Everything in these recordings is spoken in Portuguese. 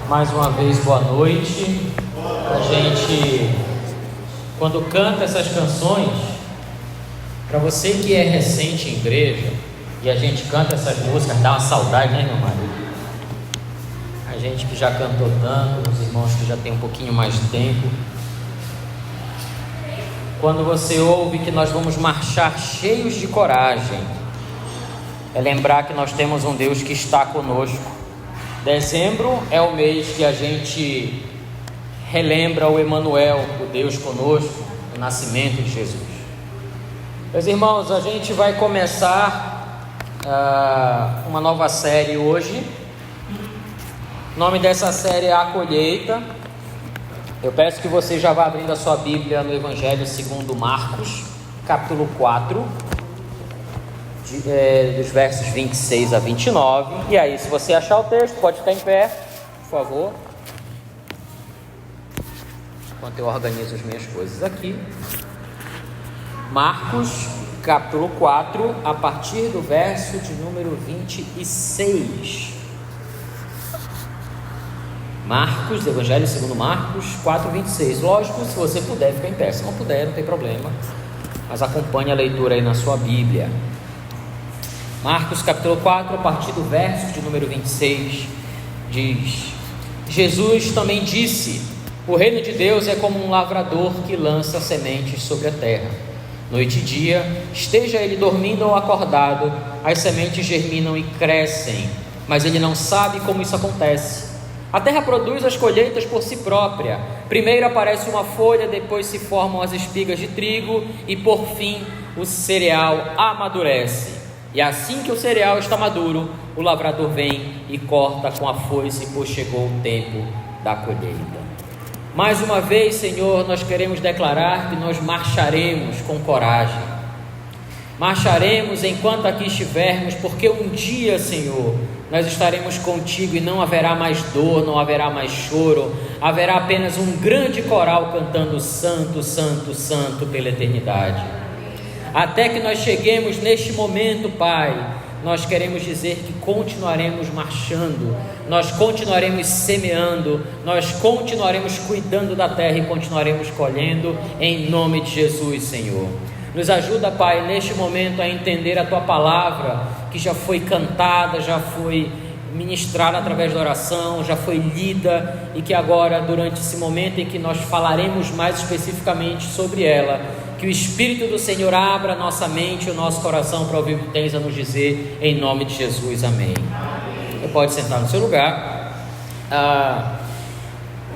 Mais uma vez, boa noite. A gente, quando canta essas canções, para você que é recente em igreja e a gente canta essas músicas, dá uma saudade, né, meu marido? A gente que já cantou tanto, os irmãos que já tem um pouquinho mais de tempo. Quando você ouve que nós vamos marchar cheios de coragem, é lembrar que nós temos um Deus que está conosco. Dezembro é o mês que a gente relembra o Emanuel, o Deus conosco, o nascimento de Jesus. Meus irmãos, a gente vai começar uma nova série hoje. O nome dessa série é A Colheita. Eu peço que você já vá abrindo a sua Bíblia no Evangelho segundo Marcos, capítulo 4, dos versos 26 a 29. E aí, se você achar o texto, pode ficar em pé, por favor, enquanto eu organizo as minhas coisas aqui. Marcos, capítulo 4, a partir do verso de número 26. Marcos, Evangelho segundo Marcos 4, 26. Lógico, se você puder, ficar em pé. Se não puder, não tem problema, mas acompanhe a leitura aí na sua Bíblia. Marcos capítulo 4, a partir do verso de número 26, diz: Jesus também disse: o reino de Deus é como um lavrador que lança sementes sobre a terra. Noite e dia, esteja ele dormindo ou acordado, as sementes germinam e crescem, mas ele não sabe como isso acontece. A terra produz as colheitas por si própria. Primeiro aparece uma folha, depois se formam as espigas de trigo e por fim o cereal amadurece. E assim que o cereal está maduro, o lavrador vem e corta com a foice, pois chegou o tempo da colheita. Mais uma vez, Senhor, nós queremos declarar que nós marcharemos com coragem. Marcharemos enquanto aqui estivermos, porque um dia, Senhor, nós estaremos contigo e não haverá mais dor, não haverá mais choro, haverá apenas um grande coral cantando Santo, Santo, Santo pela eternidade. Até que nós cheguemos neste momento, Pai, nós queremos dizer que continuaremos marchando, nós continuaremos semeando, nós continuaremos cuidando da terra e continuaremos colhendo, em nome de Jesus, Senhor. Nos ajuda, Pai, neste momento a entender a Tua palavra, que já foi cantada, já foi ministrada através da oração, já foi lida, e que agora, durante esse momento em que nós falaremos mais especificamente sobre ela, que o Espírito do Senhor abra a nossa mente e o nosso coração para ouvir o que tens a nos dizer, em nome de Jesus, amém. Você pode sentar no seu lugar.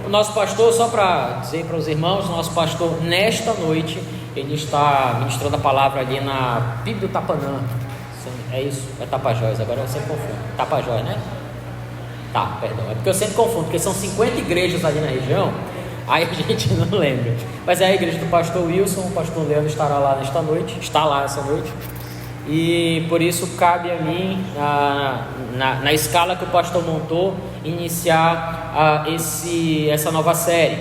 O nosso pastor, só para dizer para os irmãos, o nosso pastor nesta noite, ele está ministrando a palavra ali na Bíblia do Tapanã. É isso? É Tapajós, agora eu sempre confundo. Tapajós, né? Tá, perdão, é porque eu sempre confundo, porque são 50 igrejas ali na região, aí a gente não lembra. Mas é a igreja do pastor Wilson, o pastor Leandro estará lá nesta noite, está lá essa noite, e por isso cabe a mim, na escala que o pastor montou, iniciar essa nova série.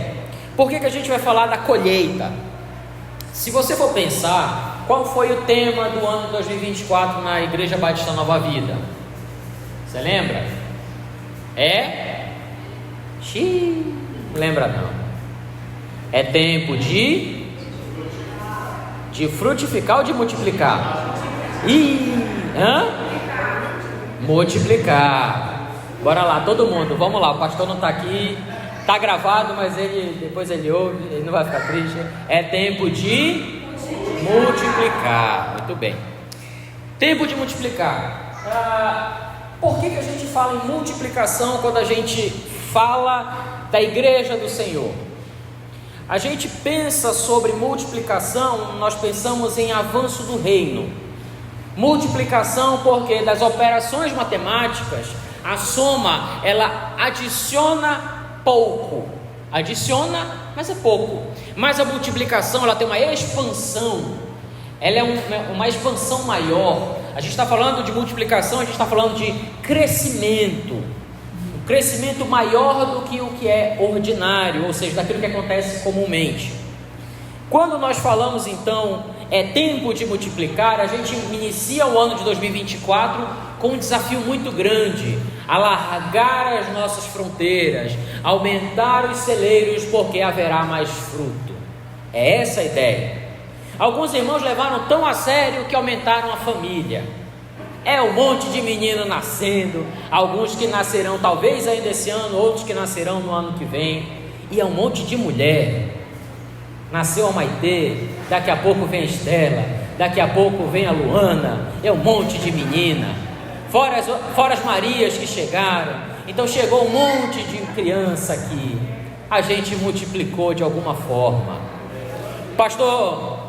Por que a gente vai falar da colheita? Se você for pensar, qual foi o tema do ano 2024 na Igreja Batista Nova Vida? Você lembra? Não lembra não. É tempo de frutificar ou de multiplicar? Multiplicar. Bora lá, todo mundo, vamos lá. O pastor não está aqui, está gravado, mas depois ele ouve, ele não vai ficar triste. É tempo de multiplicar. Muito bem. Tempo de multiplicar. Por que a gente fala em multiplicação quando a gente fala da igreja do Senhor? A gente pensa sobre multiplicação, nós pensamos em avanço do reino. Multiplicação porque das operações matemáticas, a soma, ela adiciona pouco. Adiciona, mas é pouco. Mas a multiplicação, ela tem uma expansão. Ela é uma expansão maior. A gente está falando de multiplicação, a gente está falando de crescimento. Um crescimento maior do que o que é ordinário, ou seja, daquilo que acontece comumente. Quando nós falamos então, é tempo de multiplicar, a gente inicia o ano de 2024 com um desafio muito grande. alargar as nossas fronteiras, aumentar os celeiros, porque haverá mais fruto. É essa a ideia. Alguns irmãos levaram tão a sério que aumentaram a família. É um monte de menino nascendo, alguns que nascerão talvez ainda esse ano, outros que nascerão no ano que vem, e é um monte de mulher. Nasceu a Maitê, daqui a pouco vem a Estela, daqui a pouco vem a Luana, é um monte de menina, fora as Marias que chegaram. Então chegou um monte de criança aqui, a gente multiplicou de alguma forma. Pastor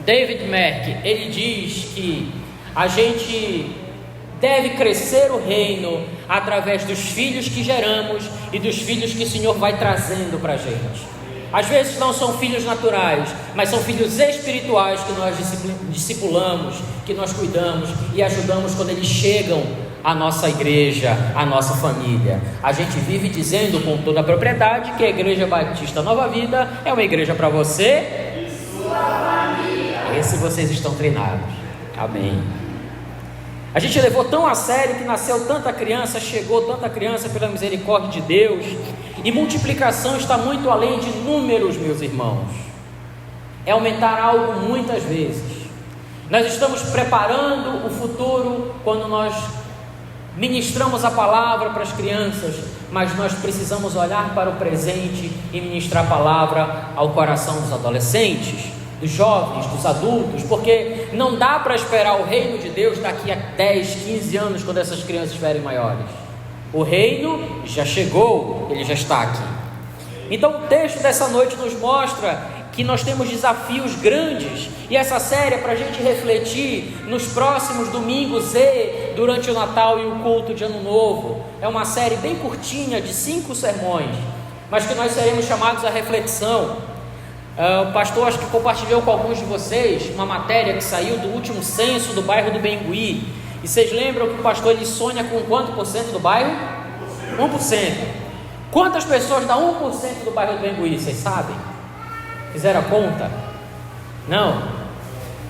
David Merck, ele diz que a gente deve crescer o reino através dos filhos que geramos e dos filhos que o Senhor vai trazendo para a gente. Às vezes não são filhos naturais, mas são filhos espirituais que nós discipulamos, que nós cuidamos e ajudamos quando eles chegam à nossa igreja, à nossa família. A gente vive dizendo com toda a propriedade que a Igreja Batista Nova Vida é uma igreja para você e sua família. Esse vocês estão treinados. Amém. A gente levou tão a sério que nasceu tanta criança, chegou tanta criança pela misericórdia de Deus, e multiplicação está muito além de números, meus irmãos. É aumentar algo muitas vezes. Nós estamos preparando o futuro quando nós ministramos a palavra para as crianças, mas nós precisamos olhar para o presente e ministrar a palavra ao coração dos adolescentes, dos jovens, dos adultos, porque não dá para esperar o reino de Deus daqui a 10, 15 anos, quando essas crianças estiverem maiores. O reino já chegou, ele já está aqui. Então o texto dessa noite nos mostra que nós temos desafios grandes, e essa série é para a gente refletir nos próximos domingos e durante o Natal e o culto de Ano Novo. É uma série bem curtinha, de 5 sermões, mas que nós seremos chamados à reflexão. O pastor acho que compartilhou com alguns de vocês uma matéria que saiu do último censo do bairro do Bengui. E vocês lembram que o pastor ele sonha com quanto por cento do bairro? 1%. Quantas pessoas dá 1% do bairro do Bengui, vocês sabem? Fizeram a conta? Não.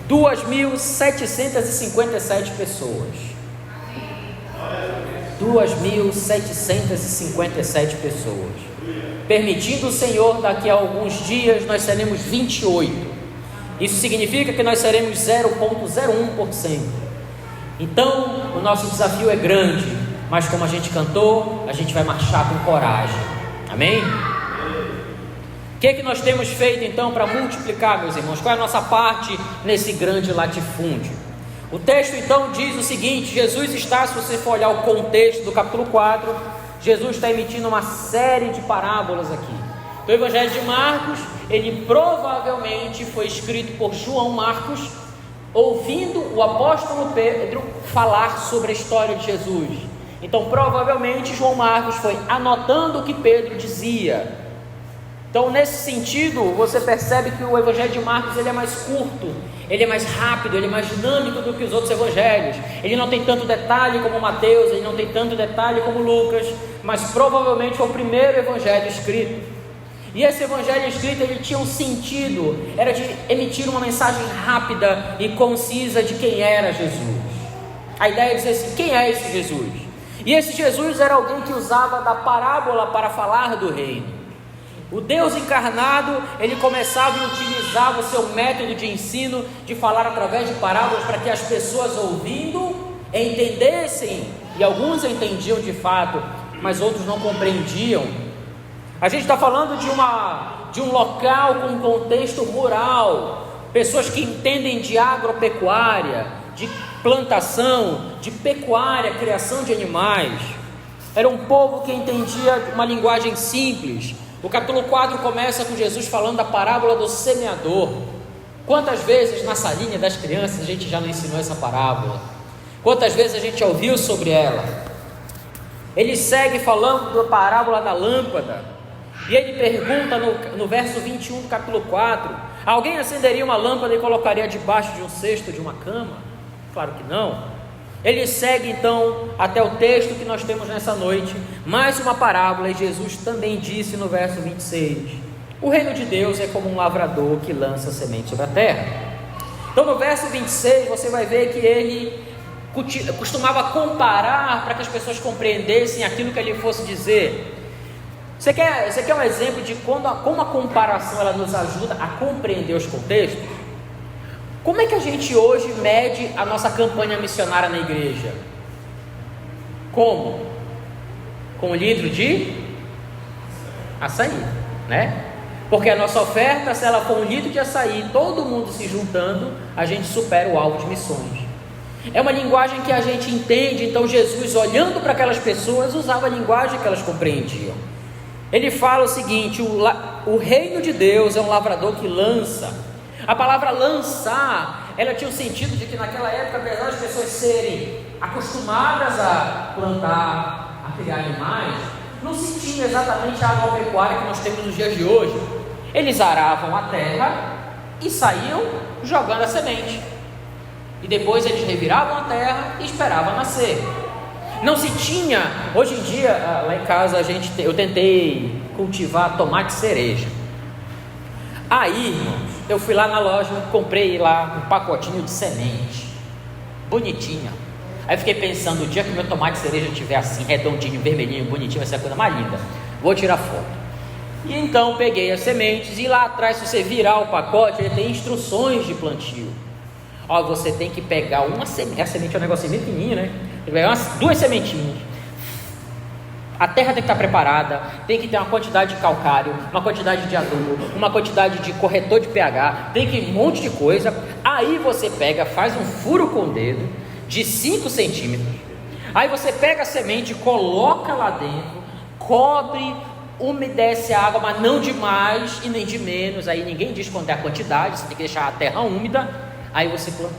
2.757 pessoas. 2.757 pessoas. Permitindo o Senhor, daqui a alguns dias nós seremos 28. Isso significa que nós seremos 0,01%. Então o nosso desafio é grande, mas como a gente cantou, a gente vai marchar com coragem. Amém? O que nós temos feito então para multiplicar, meus irmãos? Qual é a nossa parte nesse grande latifúndio? O texto então diz o seguinte: Jesus está, se você for olhar o contexto do capítulo 4, Jesus está emitindo uma série de parábolas aqui. O Evangelho de Marcos, ele provavelmente foi escrito por João Marcos, ouvindo o apóstolo Pedro falar sobre a história de Jesus. Então provavelmente João Marcos foi anotando o que Pedro dizia. Então nesse sentido, você percebe que o Evangelho de Marcos ele é mais curto, ele é mais rápido, ele é mais dinâmico do que os outros evangelhos. Ele não tem tanto detalhe como Mateus, ele não tem tanto detalhe como Lucas, mas provavelmente foi o primeiro evangelho escrito. E esse evangelho escrito ele tinha um sentido, era de emitir uma mensagem rápida e concisa de quem era Jesus. A ideia é dizer assim: quem é esse Jesus? E esse Jesus era alguém que usava da parábola para falar do reino. O Deus encarnado, ele começava e utilizava o seu método de ensino, de falar através de parábolas, para que as pessoas ouvindo, entendessem, e alguns entendiam de fato, mas outros não compreendiam. A gente está falando de um local com um contexto rural, pessoas que entendem de agropecuária, de plantação, de pecuária, criação de animais. Era um povo que entendia uma linguagem simples. O capítulo 4 começa com Jesus falando da parábola do semeador. Quantas vezes na salinha das crianças a gente já não ensinou essa parábola? Quantas vezes a gente já ouviu sobre ela? Ele segue falando da parábola da lâmpada. E ele pergunta no verso 21 do capítulo 4: alguém acenderia uma lâmpada e colocaria debaixo de um cesto de uma cama? Claro que não. Ele segue então até o texto que nós temos nessa noite, mais uma parábola, e Jesus também disse no verso 26: o reino de Deus é como um lavrador que lança semente sobre a terra. Então no verso 26 você vai ver que ele costumava comparar para que as pessoas compreendessem aquilo que ele fosse dizer. Você quer um exemplo de como a comparação ela nos ajuda a compreender os contextos? Como é que a gente hoje mede a nossa campanha missionária na igreja? Como? Com 1 litro de açaí, né? Porque a nossa oferta, se ela for 1 litro de açaí, todo mundo se juntando, a gente supera o alvo de missões. É uma linguagem que a gente entende. Então Jesus, olhando para aquelas pessoas, usava a linguagem que elas compreendiam. Ele fala o seguinte: o reino de Deus é um lavrador que lança. A palavra lançar, ela tinha o sentido de que naquela época, apesar das pessoas serem acostumadas a plantar, a criar animais, não se tinha exatamente a agropecuária que nós temos nos dias de hoje. Eles aravam a terra e saíam jogando a semente, e depois eles reviravam a terra e esperavam nascer. Não se tinha, hoje em dia, lá em casa eu tentei cultivar tomate cereja. Aí, irmãos, eu fui lá na loja, comprei lá um pacotinho de semente, bonitinha. Aí fiquei pensando, o dia que meu tomate cereja estiver assim, redondinho, vermelhinho, bonitinho, vai ser a coisa mais linda. Vou tirar foto. E então peguei as sementes, e lá atrás, se você virar o pacote, ele tem instruções de plantio. Ó, você tem que pegar uma semente, a semente é um negocinho bem pequenininho, né? Tem que pegar 2 sementinhas. A terra tem que estar preparada, tem que ter uma quantidade de calcário, uma quantidade de adubo, uma quantidade de corretor de pH, tem que um monte de coisa. Aí você pega, faz um furo com o dedo de 5 centímetros. Aí você pega a semente, coloca lá dentro, cobre, umedece a água, mas não demais e nem de menos. Aí ninguém diz quanto é a quantidade, você tem que deixar a terra úmida. Aí você plantou.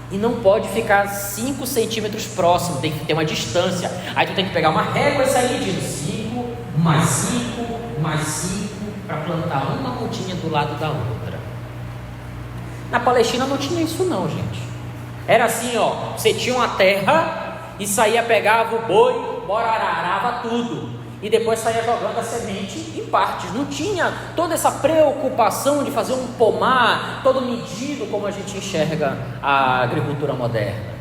E não pode ficar 5 centímetros próximo, tem que ter uma distância. Aí tu tem que pegar uma régua e sair medindo 5, mais 5, mais 5, para plantar uma pontinha do lado da outra. Na Palestina não tinha isso não, gente. Era assim, ó, você tinha uma terra e saía, pegava o boi, arava tudo, e depois saía jogando a semente em partes. Não tinha toda essa preocupação de fazer um pomar todo medido como a gente enxerga a agricultura moderna.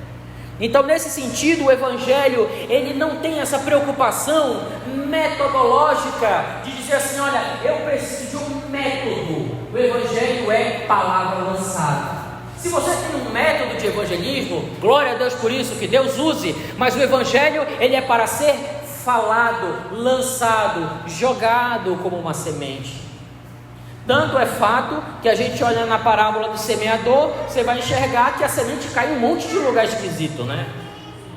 Então, nesse sentido, o Evangelho, ele não tem essa preocupação metodológica de dizer assim, olha, eu preciso de um método. O Evangelho é palavra lançada. Se você tem um método de evangelismo, glória a Deus por isso, que Deus use, mas o Evangelho, ele é para ser falado, lançado, jogado como uma semente. Tanto é fato que a gente olha na parábola do semeador, você vai enxergar que a semente cai em um monte de lugar esquisito, né?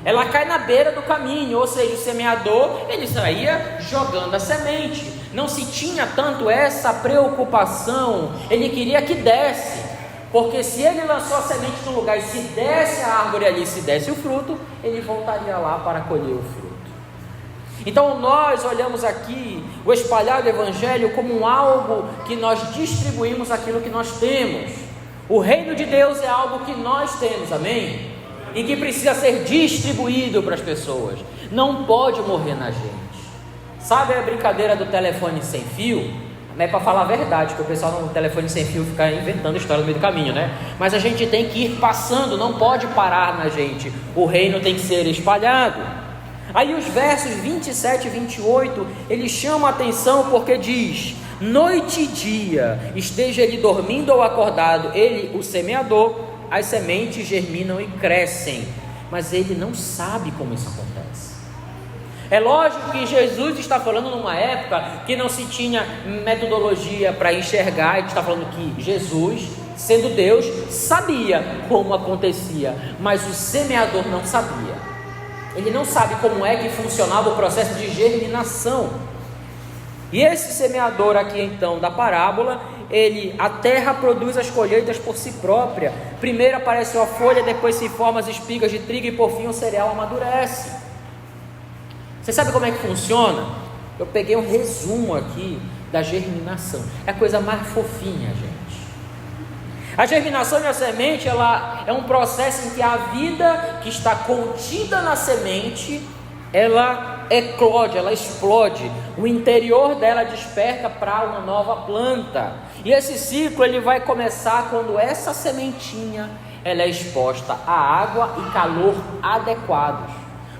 Ela cai na beira do caminho, ou seja, o semeador, ele saía jogando a semente. Não se tinha tanto essa preocupação, ele queria que desse, porque se ele lançou a semente no lugar e se desse a árvore ali, se desse o fruto, ele voltaria lá para colher o fruto. Então nós olhamos aqui o espalhar do Evangelho como algo que nós distribuímos aquilo que nós temos. O reino de Deus é algo que nós temos, amém? E que precisa ser distribuído para as pessoas, não pode morrer na gente. Sabe a brincadeira do telefone sem fio? É para falar a verdade, que o pessoal no telefone sem fio fica inventando história no meio do caminho, né? Mas a gente tem que ir passando, não pode parar na gente. O reino tem que ser espalhado. Aí os versos 27 e 28, ele chama a atenção porque diz: noite e dia, esteja ele dormindo ou acordado, ele, o semeador, as sementes germinam e crescem, mas ele não sabe como isso acontece. É lógico que Jesus está falando numa época que não se tinha metodologia para enxergar. Ele está falando que Jesus, sendo Deus, sabia como acontecia, mas o semeador não sabia. Ele não sabe como é que funcionava o processo de germinação. E esse semeador aqui então da parábola, a terra produz as colheitas por si própria. Primeiro aparece a folha, depois se formam as espigas de trigo e por fim o cereal amadurece. Você sabe como é que funciona? Eu peguei um resumo aqui da germinação. É a coisa mais fofinha, gente. A germinação da semente, ela é um processo em que a vida que está contida na semente, ela eclode, ela explode. O interior dela desperta para uma nova planta. E esse ciclo ele vai começar quando essa sementinha ela é exposta a água e calor adequados.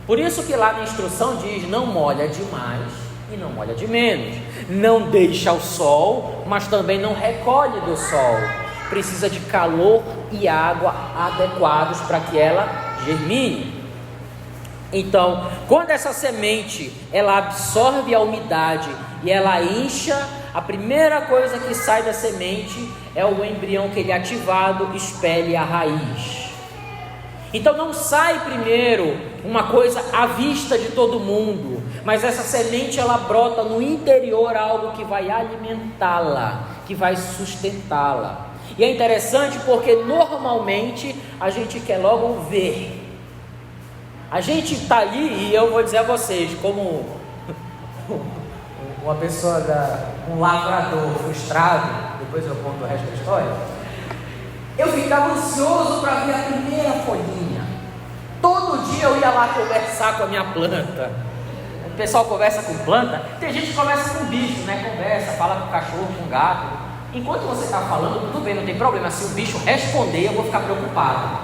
Por isso que lá na instrução diz: não molha demais e não molha de menos. Não deixa ao sol, mas também não recolhe do sol. Precisa de calor e água adequados para que ela germine. Então, quando essa semente ela absorve a umidade e ela incha, a primeira coisa que sai da semente é o embrião que ele é ativado, expele a raiz. Então não sai primeiro uma coisa à vista de todo mundo, mas essa semente ela brota no interior algo que vai alimentá-la, que vai sustentá-la. E é interessante porque normalmente a gente quer logo ver. A gente está ali, e eu vou dizer a vocês, como uma pessoa, um lavrador frustrado, depois eu conto o resto da história, eu ficava ansioso para ver a primeira folhinha. Todo dia eu ia lá conversar com a minha planta. O pessoal conversa com planta, tem gente que conversa com bicho, né? Conversa, fala com cachorro, com gato. Enquanto você está falando, tudo bem, não tem problema. Se o bicho responder, eu vou ficar preocupado.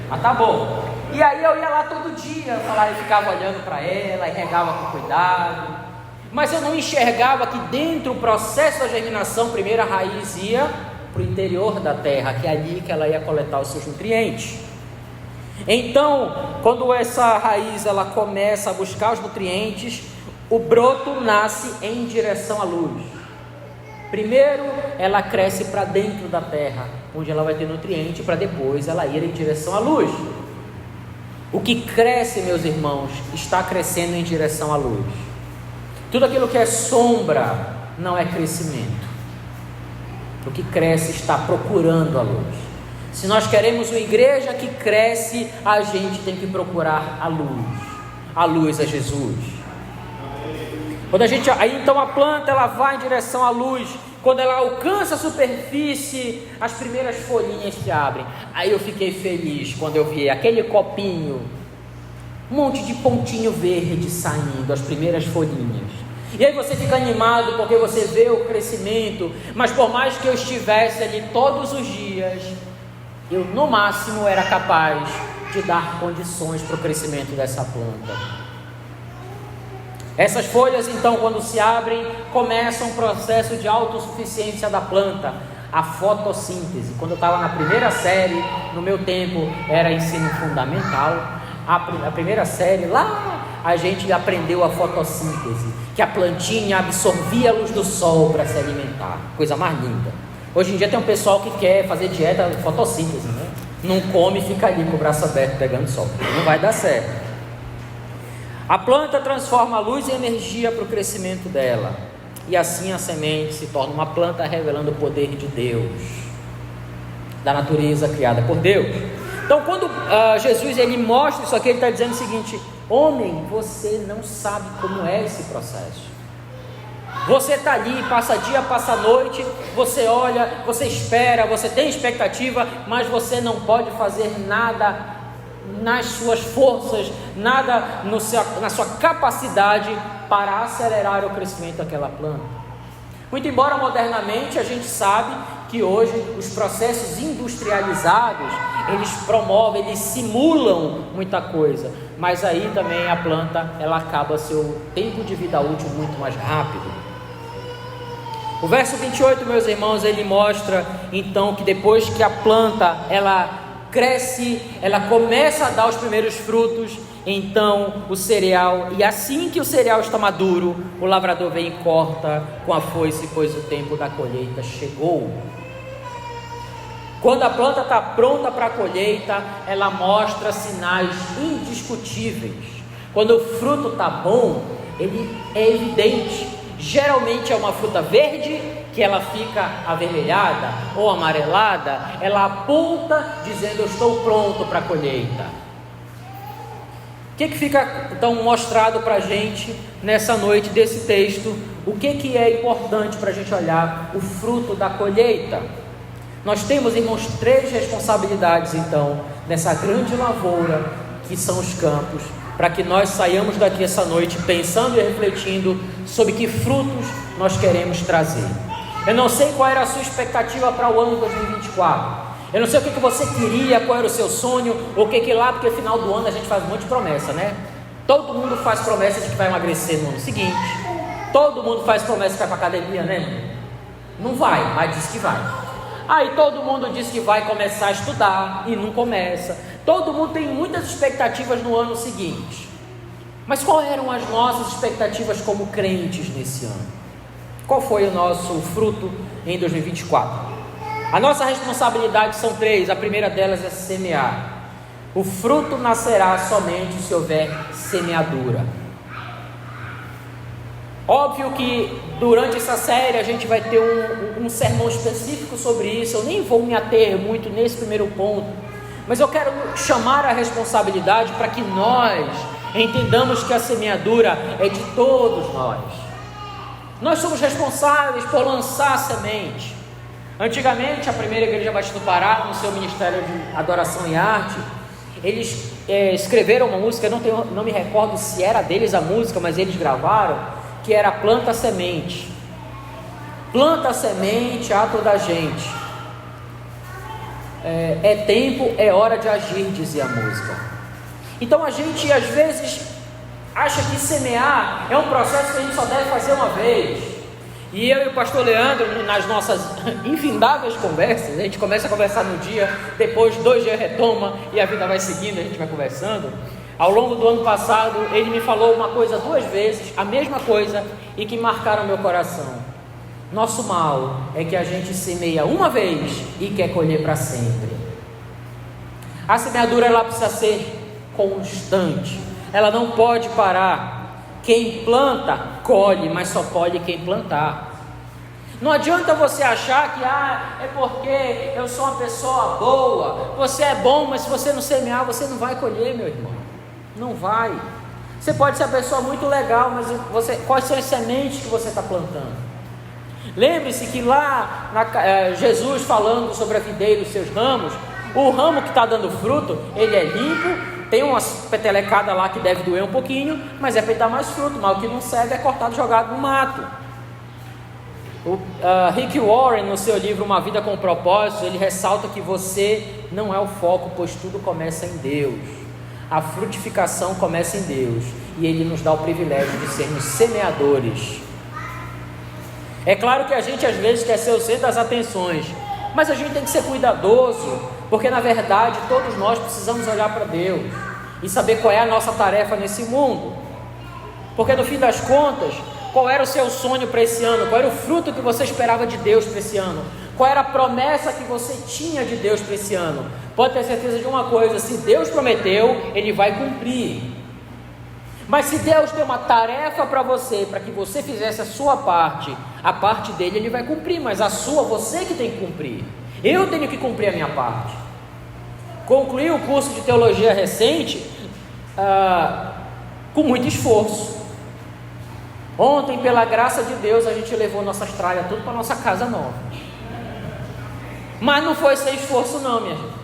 Mas tá bom. E aí eu ia lá todo dia, eu ficava olhando para ela e regava com cuidado. Mas eu não enxergava que dentro do processo da germinação, primeiro a raiz ia para o interior da terra, que é ali que ela ia coletar os seus nutrientes. Então, quando essa raiz ela começa a buscar os nutrientes, o broto nasce em direção à luz. Primeiro, ela cresce para dentro da terra, onde ela vai ter nutriente, para depois ela ir em direção à luz. O que cresce, meus irmãos, está crescendo em direção à luz. Tudo aquilo que é sombra não é crescimento. O que cresce está procurando a luz. Se nós queremos uma igreja que cresce, a gente tem que procurar a luz. A luz é Jesus. Aí então a planta ela vai em direção à luz. Quando ela alcança a superfície, as primeiras folhinhas se abrem. Aí eu fiquei feliz quando eu vi aquele copinho, um monte de pontinho verde saindo, as primeiras folhinhas. E aí você fica animado porque você vê o crescimento. Mas por mais que eu estivesse ali todos os dias, eu no máximo era capaz de dar condições para o crescimento dessa planta. Essas folhas então, quando se abrem, começa um processo de autossuficiência da planta, a fotossíntese. Quando eu estava na primeira série, no meu tempo era ensino fundamental, a primeira série lá a gente aprendeu a fotossíntese, que a plantinha absorvia a luz do sol para se alimentar, coisa mais linda. Hoje em dia tem um pessoal que quer fazer dieta fotossíntese, né? Não come e fica ali com o braço aberto pegando sol, não vai dar certo. A planta transforma a luz em energia para o crescimento dela, e assim a semente se torna uma planta revelando o poder de Deus, da natureza criada por Deus. Então quando Jesus ele mostra isso aqui, ele está dizendo o seguinte: homem, você não sabe como é esse processo. Você está ali, passa dia, passa noite, você olha, você espera, você tem expectativa, mas você não pode fazer nada nas suas forças, nada na sua capacidade para acelerar o crescimento daquela planta. Muito embora modernamente a gente sabe que hoje os processos industrializados, eles promovem, eles simulam muita coisa, mas aí também a planta, ela acaba seu tempo de vida útil muito mais rápido. O verso 28, meus irmãos, ele mostra então que depois que a planta, ela cresce, ela começa a dar os primeiros frutos, então o cereal, e assim que o cereal está maduro, o lavrador vem e corta com a foice, pois o tempo da colheita chegou. Quando a planta está pronta para a colheita, ela mostra sinais indiscutíveis. Quando o fruto está bom, ele é evidente. Geralmente é uma fruta verde, que ela fica avermelhada ou amarelada, ela aponta dizendo: eu estou pronto para a colheita. O que fica então mostrado para a gente nessa noite desse texto? O que é importante para a gente olhar? O fruto da colheita. Nós temos, irmãos, 3 responsabilidades então nessa grande lavoura que são os campos, para que nós saiamos daqui essa noite pensando e refletindo sobre que frutos nós queremos trazer. Eu não sei qual era a sua expectativa para o ano 2024. Eu não sei o que você queria, qual era o seu sonho, o que lá, porque no final do ano a gente faz um monte de promessa, né? Todo mundo faz promessa de que vai emagrecer no ano seguinte. Todo mundo faz promessa de que vai para academia, né? Não vai, mas diz que vai. Aí todo mundo diz que vai começar a estudar e não começa. Todo mundo tem muitas expectativas no ano seguinte. Mas quais eram as nossas expectativas como crentes nesse ano? Qual foi o nosso fruto em 2024? A nossa responsabilidade são 3. A primeira delas é semear. O fruto nascerá somente se houver semeadura. Óbvio que durante essa série a gente vai ter um sermão específico sobre isso. Eu nem vou me ater muito nesse primeiro ponto, mas eu quero chamar a responsabilidade para que nós entendamos que a semeadura é de todos nós. Nós somos responsáveis por lançar a semente. Antigamente, a primeira igreja Batista do Pará, no seu ministério de adoração e arte, eles escreveram uma música, não me recordo se era deles a música, mas eles gravaram, que era Planta a Semente. Planta a semente a toda a gente. É tempo, é hora de agir, dizia a música. Então a gente às vezes acha que semear é um processo que a gente só deve fazer uma vez. E eu e o pastor Leandro, nas nossas infindáveis conversas, a gente começa a conversar no dia, depois 2 dias retoma e a vida vai seguindo, a gente vai conversando. Ao longo do ano passado, ele me falou uma coisa 2 vezes, a mesma coisa, e que marcaram meu coração. Nosso mal é que a gente semeia uma vez e quer colher para sempre. A semeadura ela precisa ser constante, ela não pode parar. Quem planta, colhe, mas só colhe quem plantar. Não adianta você achar que é porque eu sou uma pessoa boa. Você é bom, mas se você não semear, você não vai colher, meu irmão. Não vai. Você pode ser uma pessoa muito legal, mas quais são as sementes que você está plantando? Lembre-se que lá, Jesus falando sobre a videira e os seus ramos, o ramo que está dando fruto, ele é limpo. Tem umas petelecadas lá que deve doer um pouquinho, mas é para ele dar mais fruto, mas o que não serve é cortado e jogado no mato. Rick Warren, no seu livro Uma Vida com Propósito, ele ressalta que você não é o foco, pois tudo começa em Deus. A frutificação começa em Deus, e Ele nos dá o privilégio de sermos semeadores. É claro que a gente às vezes quer ser o centro das atenções, mas a gente tem que ser cuidadoso, porque na verdade todos nós precisamos olhar para Deus e saber qual é a nossa tarefa nesse mundo. Porque no fim das contas, qual era o seu sonho para esse ano? Qual era o fruto que você esperava de Deus para esse ano? Qual era a promessa que você tinha de Deus para esse ano? Pode ter certeza de uma coisa: se Deus prometeu, Ele vai cumprir. Mas se Deus tem uma tarefa para você, para que você fizesse a sua parte, a parte dele Ele vai cumprir, mas a sua você que tem que cumprir. Eu tenho que cumprir a minha parte. Concluí o curso de teologia recente com muito esforço. Ontem, pela graça de Deus, a gente levou nossas tralhas tudo para nossa casa nova. Mas não foi sem esforço não, minha gente.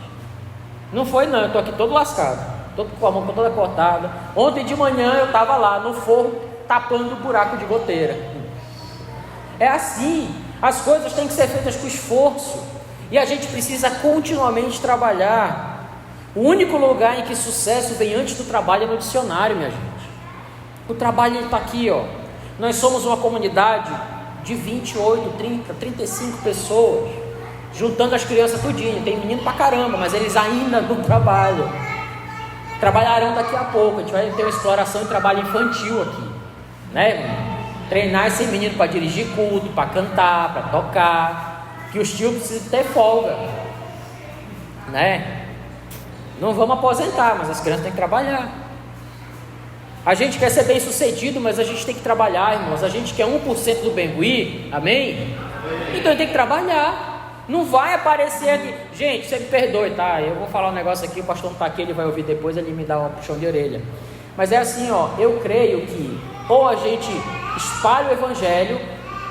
Não foi não, eu estou aqui todo lascado, estou com a mão toda cortada. Ontem de manhã eu estava lá no forro tapando o buraco de goteira. É assim, as coisas têm que ser feitas com esforço. E a gente precisa continuamente trabalhar. O único lugar em que sucesso vem antes do trabalho é no dicionário, minha gente. O trabalho está aqui, ó. Nós somos uma comunidade de 28, 30, 35 pessoas, juntando as crianças tudinho. Tem menino pra caramba, mas eles ainda não trabalham. Trabalharão daqui a pouco. A gente vai ter uma exploração de trabalho infantil aqui, né? Treinar esse menino para dirigir culto, para cantar, para tocar, que os tios precisam ter folga, né? Não vamos aposentar, mas as crianças têm que trabalhar. A gente quer ser bem sucedido, mas a gente tem que trabalhar, irmãos. A gente quer 1% do Bengui, amém? Então tem que trabalhar. Não vai aparecer aqui. Gente, você me perdoe, tá? Eu vou falar um negócio aqui, o pastor não está aqui, ele vai ouvir depois, ele me dá um puxão de orelha. Mas é assim, ó, eu creio que ou a gente espalha o evangelho,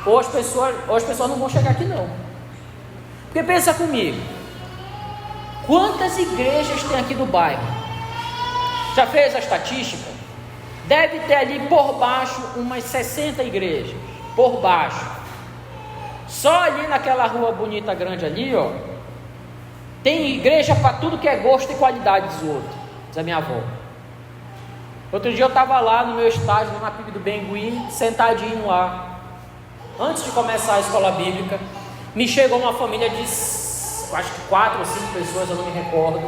ou as pessoas não vão chegar aqui não. Porque pensa comigo, quantas igrejas tem aqui no bairro? Já fez a estatística? Deve ter ali por baixo umas 60 igrejas, por baixo. Só ali naquela rua bonita grande ali, ó, Tem igreja para tudo que é gosto e qualidade, diz o outro, diz a minha avó. Outro dia eu estava lá no meu estágio, na PIB do Bengui, sentadinho lá, antes de começar a escola bíblica, me chegou uma família de, acho que 4 ou 5 pessoas, eu não me recordo,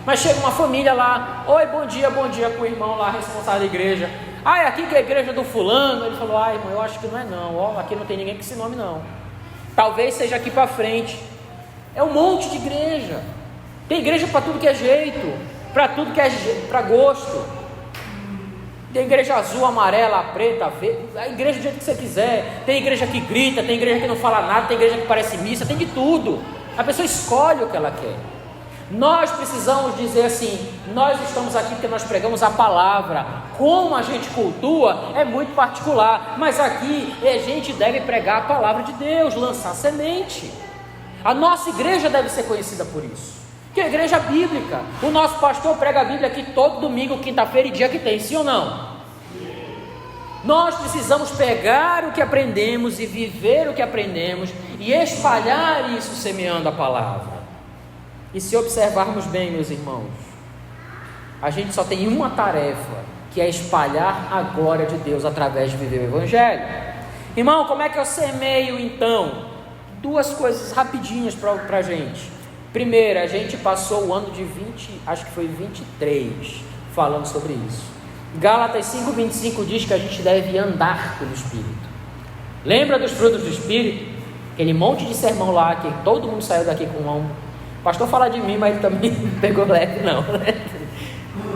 mas chega uma família lá, oi, bom dia, com o irmão lá, responsável da igreja. É aqui que é a igreja do fulano. Ele falou, irmão, eu acho que não é não, aqui não tem ninguém com esse nome não, talvez seja aqui para frente. É um monte de igreja, tem igreja para tudo que é jeito, para tudo que é para gosto. Tem igreja azul, amarela, preta, verde, a igreja do jeito que você quiser. Tem igreja que grita, tem igreja que não fala nada, tem igreja que parece missa, tem de tudo. A pessoa escolhe o que ela quer. Nós precisamos dizer assim, nós estamos aqui porque nós pregamos a palavra. Como a gente cultua é muito particular, mas aqui a gente deve pregar a palavra de Deus, lançar semente. A nossa igreja deve ser conhecida por isso, que é a igreja bíblica. O nosso pastor prega a Bíblia aqui todo domingo, quinta-feira e dia que tem, sim ou não? Nós precisamos pegar o que aprendemos e viver o que aprendemos e espalhar isso semeando a palavra. E se observarmos bem, meus irmãos, a gente só tem uma tarefa, que é espalhar a glória de Deus através de viver o Evangelho. Irmão, como é que eu semeio então? 2 coisas rapidinhas para a gente. Primeiro, a gente passou o ano de 23 falando sobre isso. Gálatas 5:25 diz que a gente deve andar pelo Espírito. Lembra dos frutos do Espírito? Aquele monte de sermão lá, que todo mundo saiu daqui com um... O pastor fala de mim, mas ele também não pegou leve não, né?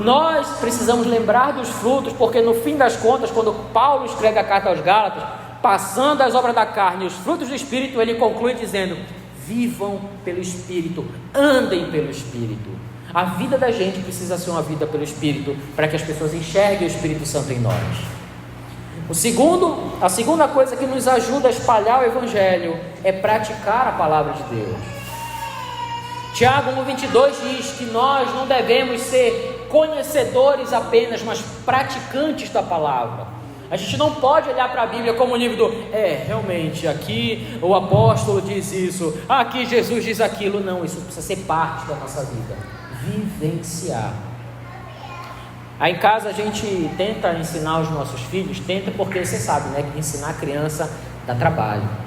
Nós precisamos lembrar dos frutos, porque no fim das contas, quando Paulo escreve a carta aos Gálatas, passando as obras da carne e os frutos do Espírito, ele conclui dizendo: vivam pelo Espírito, andem pelo Espírito. A vida da gente precisa ser uma vida pelo Espírito, para que as pessoas enxerguem o Espírito Santo em nós. A segunda coisa que nos ajuda a espalhar o Evangelho é praticar a palavra de Deus. Tiago 1:22 diz que nós não devemos ser conhecedores apenas, mas praticantes da palavra. A gente não pode olhar para a Bíblia como um livro realmente, aqui o apóstolo diz isso, aqui Jesus diz aquilo. Não, isso precisa ser parte da nossa vida, vivenciar. Aí em casa a gente tenta ensinar os nossos filhos, porque você sabe, né, que ensinar a criança dá trabalho.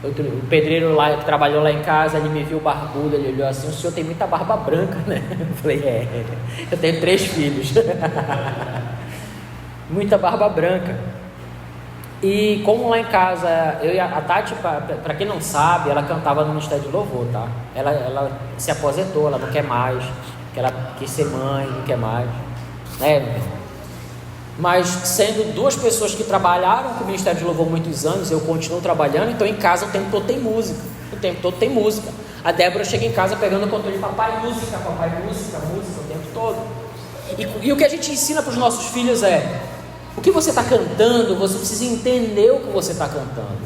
O pedreiro lá, que trabalhou lá em casa, ele me viu barbudo, ele olhou assim: o senhor tem muita barba branca, né? Eu falei: eu tenho 3 filhos. Muita barba branca. E como lá em casa, eu e a Tati, para quem não sabe, ela cantava no Ministério de Louvor, tá? Ela se aposentou, ela não quer mais, que ela quis ser mãe, não quer mais, né? Mas sendo 2 pessoas que trabalharam com o Ministério de Louvor muitos anos, eu continuo trabalhando, então em casa o tempo todo tem música. O tempo todo tem música. A Débora chega em casa pegando o controle: papai, música, o tempo todo. E o que a gente ensina para os nossos filhos é: o que você está cantando, você precisa entender o que você está cantando.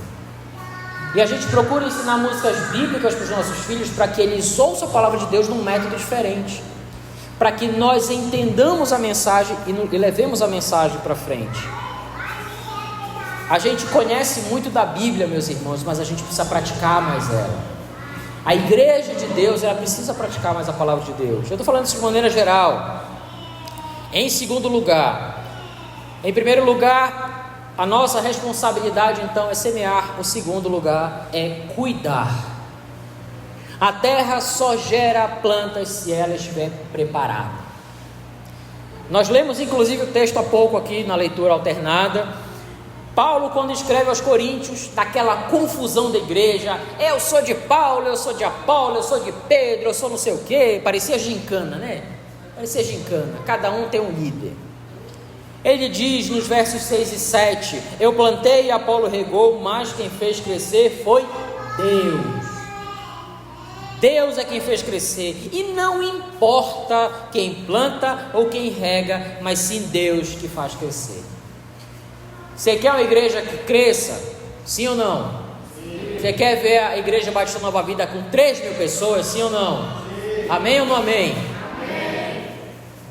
E a gente procura ensinar músicas bíblicas para os nossos filhos, para que eles ouçam a palavra de Deus num método diferente, para que nós entendamos a mensagem e levemos a mensagem para frente. A gente conhece muito da Bíblia, meus irmãos, mas a gente precisa praticar mais ela. A igreja de Deus, ela precisa praticar mais a palavra de Deus. Eu estou falando isso de maneira geral. Em primeiro lugar, a nossa responsabilidade então é semear. O segundo lugar é cuidar. A terra só gera plantas se ela estiver preparada. Nós lemos inclusive o texto há pouco aqui na leitura alternada. Paulo, quando escreve aos Coríntios, daquela confusão da igreja: eu sou de Paulo, eu sou de Apolo, eu sou de Pedro, eu sou não sei o que. Parecia gincana, né? Parecia gincana, cada um tem um líder. Ele diz nos versos 6 e 7: eu plantei e Apolo regou, mas quem fez crescer foi Deus. Deus é quem fez crescer, e não importa quem planta ou quem rega, mas sim Deus que faz crescer. Você quer uma igreja que cresça? Sim ou não? Sim. Você quer ver a igreja Batista Nova Vida com 3.000 pessoas? Sim ou não? Sim. Amém ou não amém? Amém.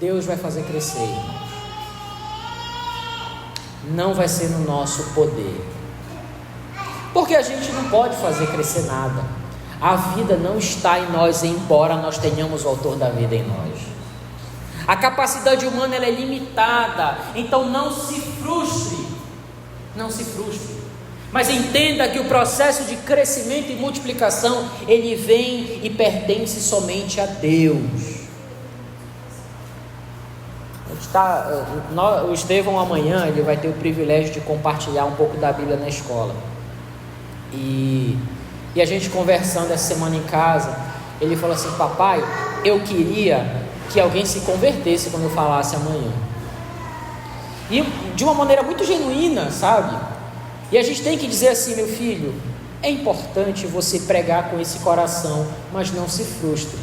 Deus vai fazer crescer. Não vai ser no nosso poder, porque a gente não pode fazer crescer nada. A vida não está em nós, embora nós tenhamos o autor da vida em nós. A capacidade humana ela é limitada, então não se frustre, mas entenda que o processo de crescimento e multiplicação, ele vem e pertence somente a Deus. O Estevão amanhã ele vai ter o privilégio de compartilhar um pouco da Bíblia na escola, e a gente conversando essa semana em casa, ele falou assim: papai, eu queria que alguém se convertesse quando eu falasse amanhã, e de uma maneira muito genuína, sabe? E a gente tem que dizer assim: meu filho, é importante você pregar com esse coração, mas não se frustre,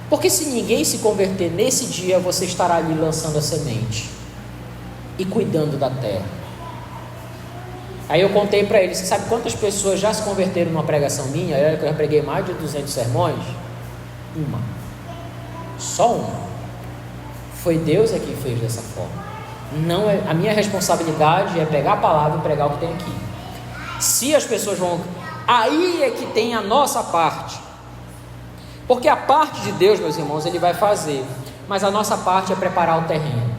porque se ninguém se converter nesse dia, você estará ali lançando a semente e cuidando da terra. Aí eu contei para ele: você sabe quantas pessoas já se converteram numa pregação minha? Eu já preguei mais de 200 sermões. Só uma. Foi Deus que fez dessa forma. Não é, a minha responsabilidade é pegar a palavra e pregar o que tem aqui. Se as pessoas vão, aí é que tem a nossa parte, porque a parte de Deus, meus irmãos, Ele vai fazer, mas a nossa parte é preparar o terreno,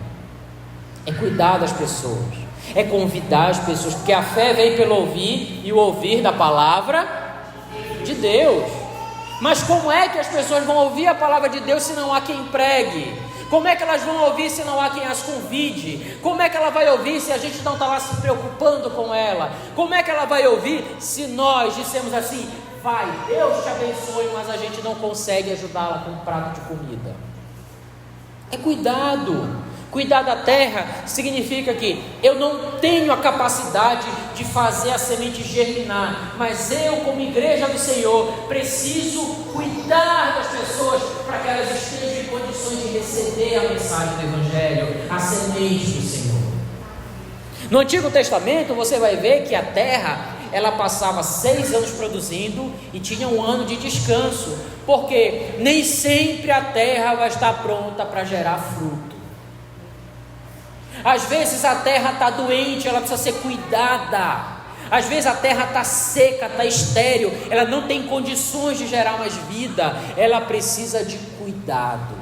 é cuidar das pessoas, é convidar as pessoas, porque a fé vem pelo ouvir, e o ouvir da palavra de Deus. Mas como é que as pessoas vão ouvir a palavra de Deus se não há quem pregue? Como é que elas vão ouvir se não há quem as convide? Como é que ela vai ouvir se a gente não está lá se preocupando com ela? Como é que ela vai ouvir se nós dissemos assim: vai, Deus te abençoe, mas a gente não consegue ajudá-la com um prato de comida? É cuidado. Cuidar da terra significa que eu não tenho a capacidade de fazer a semente germinar, mas eu, como igreja do Senhor, preciso cuidar das pessoas para que elas estejam em condições de receber a mensagem do Evangelho, a semente do Senhor. No Antigo Testamento você vai ver que a terra ela passava 6 anos produzindo e tinha um ano de descanso, porque nem sempre a terra vai estar pronta para gerar fruto. Às vezes a terra está doente, ela precisa ser cuidada. Às vezes a terra está seca, está estéril, ela não tem condições de gerar mais vida, ela precisa de cuidado.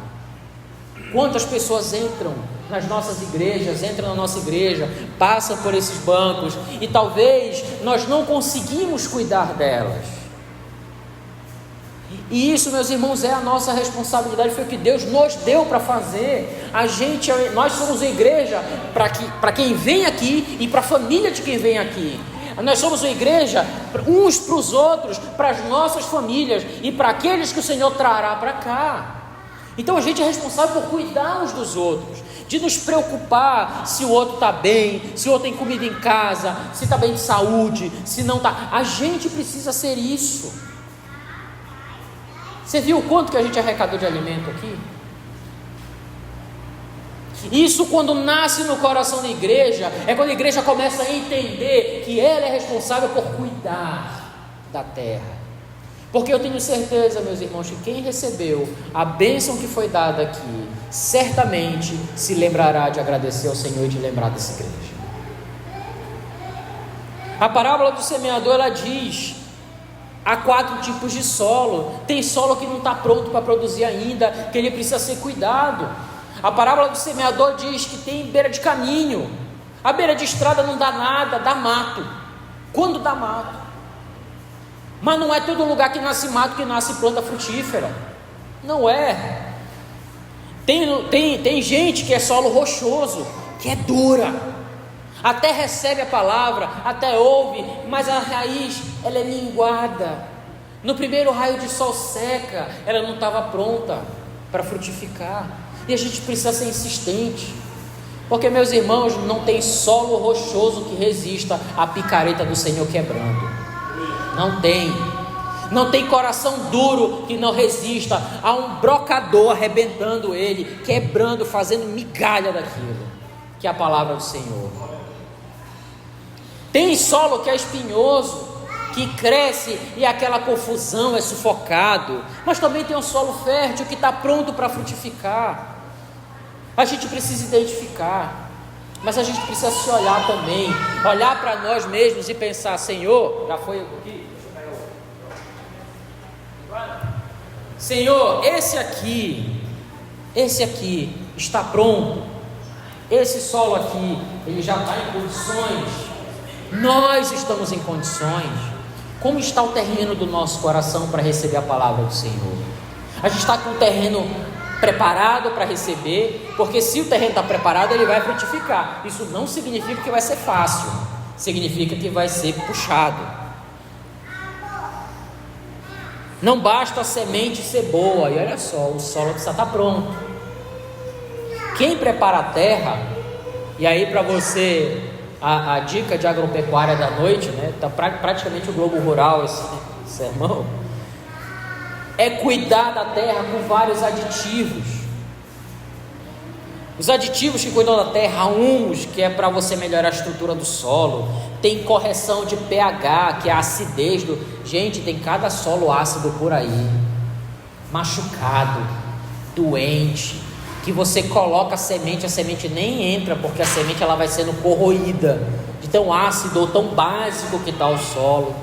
Quantas pessoas entram nas nossas igrejas, entram na nossa igreja, passam por esses bancos e talvez nós não conseguimos cuidar delas. E isso, meus irmãos, é a nossa responsabilidade, foi o que Deus nos deu para fazer. Nós somos a igreja para quem vem aqui e para a família de quem vem aqui. Nós somos uma igreja uns para os outros, para as nossas famílias e para aqueles que o Senhor trará para cá. Então a gente é responsável por cuidar uns dos outros, de nos preocupar se o outro está bem, se o outro tem comida em casa, se está bem de saúde, se não está. A gente precisa ser isso. Você viu o quanto que a gente arrecadou de alimento aqui? Isso, quando nasce no coração da igreja, é quando a igreja começa a entender que ela é responsável por cuidar da terra. Porque eu tenho certeza, meus irmãos, que quem recebeu a bênção que foi dada aqui, certamente se lembrará de agradecer ao Senhor e de lembrar dessa igreja. A parábola do semeador, ela diz: há 4 tipos de solo. Tem solo que não está pronto para produzir ainda, que ele precisa ser cuidado. A parábola do semeador diz que tem beira de caminho. A beira de estrada não dá nada, dá mato. Quando dá mato. Mas não é todo lugar que nasce mato que nasce planta frutífera. Não é. Tem gente que é solo rochoso, que é dura. Até recebe a palavra, até ouve, mas a raiz ela é minguada. No primeiro raio de sol seca, ela não estava pronta para frutificar. E a gente precisa ser insistente, porque, meus irmãos, não tem solo rochoso que resista à picareta do Senhor quebrando. Não tem. Não tem coração duro que não resista a um brocador arrebentando ele, quebrando, fazendo migalha daquilo, que é a palavra do Senhor. Tem solo que é espinhoso, que cresce e aquela confusão, é sufocado. Mas também tem um solo fértil que está pronto para frutificar. A gente precisa identificar, mas a gente precisa se olhar também, olhar para nós mesmos e pensar: Senhor, já foi aqui? Senhor, esse aqui está pronto, esse solo aqui, ele já está em condições, nós estamos em condições. Como está o terreno do nosso coração para receber a palavra do Senhor? A gente está com o terreno preparado para receber, porque se o terreno está preparado, ele vai frutificar. Isso não significa que vai ser fácil, significa que vai ser puxado. Não basta a semente ser boa, e olha só, o solo precisa estar pronto. Quem prepara a terra, e aí para você, a dica de agropecuária da noite, né? Está praticamente o Globo Rural esse sermão, é cuidar da terra com vários aditivos. Os aditivos que cuidam da terra, humus, que é para você melhorar a estrutura do solo, tem correção de pH, que é a acidez do... Gente, tem cada solo ácido por aí, machucado, doente, que você coloca a semente nem entra, porque a semente ela vai sendo corroída, de tão ácido ou tão básico que está o solo.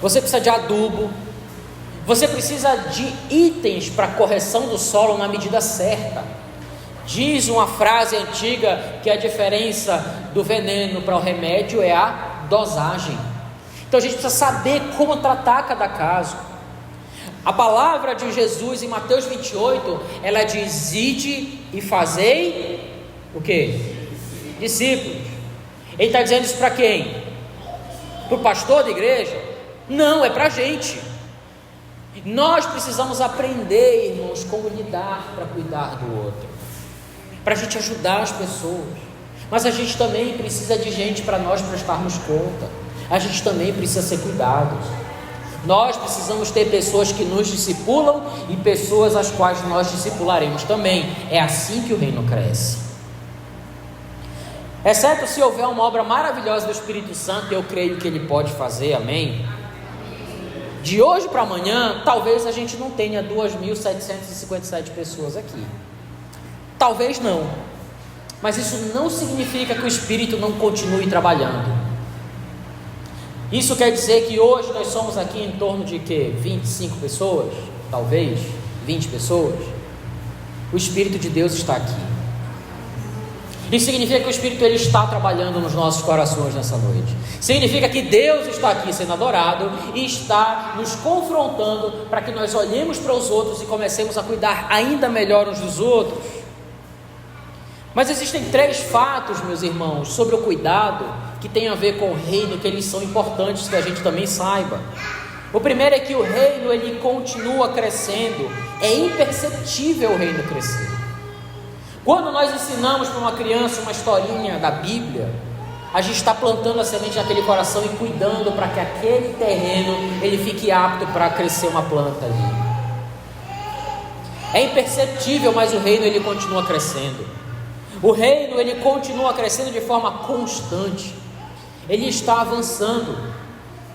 Você precisa de adubo, você precisa de itens para correção do solo na medida certa. Diz uma frase antiga que a diferença do veneno para o remédio é a dosagem. Então a gente precisa saber como tratar cada caso. A palavra de Jesus em Mateus 28, ela diz: ide e fazei o quê? Discípulos. Ele está dizendo isso para quem? Para o pastor da igreja? Não, é para a gente. Nós precisamos aprender, irmãos, como lidar para cuidar do outro, para a gente ajudar as pessoas. Mas a gente também precisa de gente para nós prestarmos conta. A gente também precisa ser cuidado. Nós precisamos ter pessoas que nos discipulam e pessoas as quais nós discipularemos também. É assim que o reino cresce. Exceto se houver uma obra maravilhosa do Espírito Santo, eu creio que ele pode fazer, amém? De hoje para amanhã, talvez a gente não tenha 2.757 pessoas aqui. Talvez não. Mas isso não significa que o Espírito não continue trabalhando. Isso quer dizer que hoje nós somos aqui em torno de quê? 25 pessoas? Talvez 20 pessoas? O Espírito de Deus está aqui. Isso significa que o Espírito ele está trabalhando nos nossos corações nessa noite. Significa que Deus está aqui sendo adorado e está nos confrontando para que nós olhemos para os outros e comecemos a cuidar ainda melhor uns dos outros. Mas existem 3 fatos, meus irmãos, sobre o cuidado que tem a ver com o reino, que eles são importantes que a gente também saiba. O primeiro é que o reino ele continua crescendo. É imperceptível o reino crescer. Quando nós ensinamos para uma criança uma historinha da Bíblia, a gente está plantando a semente naquele coração e cuidando para que aquele terreno ele fique apto para crescer uma planta ali. É imperceptível, mas o reino ele continua crescendo. O reino ele continua crescendo de forma constante. Ele está avançando.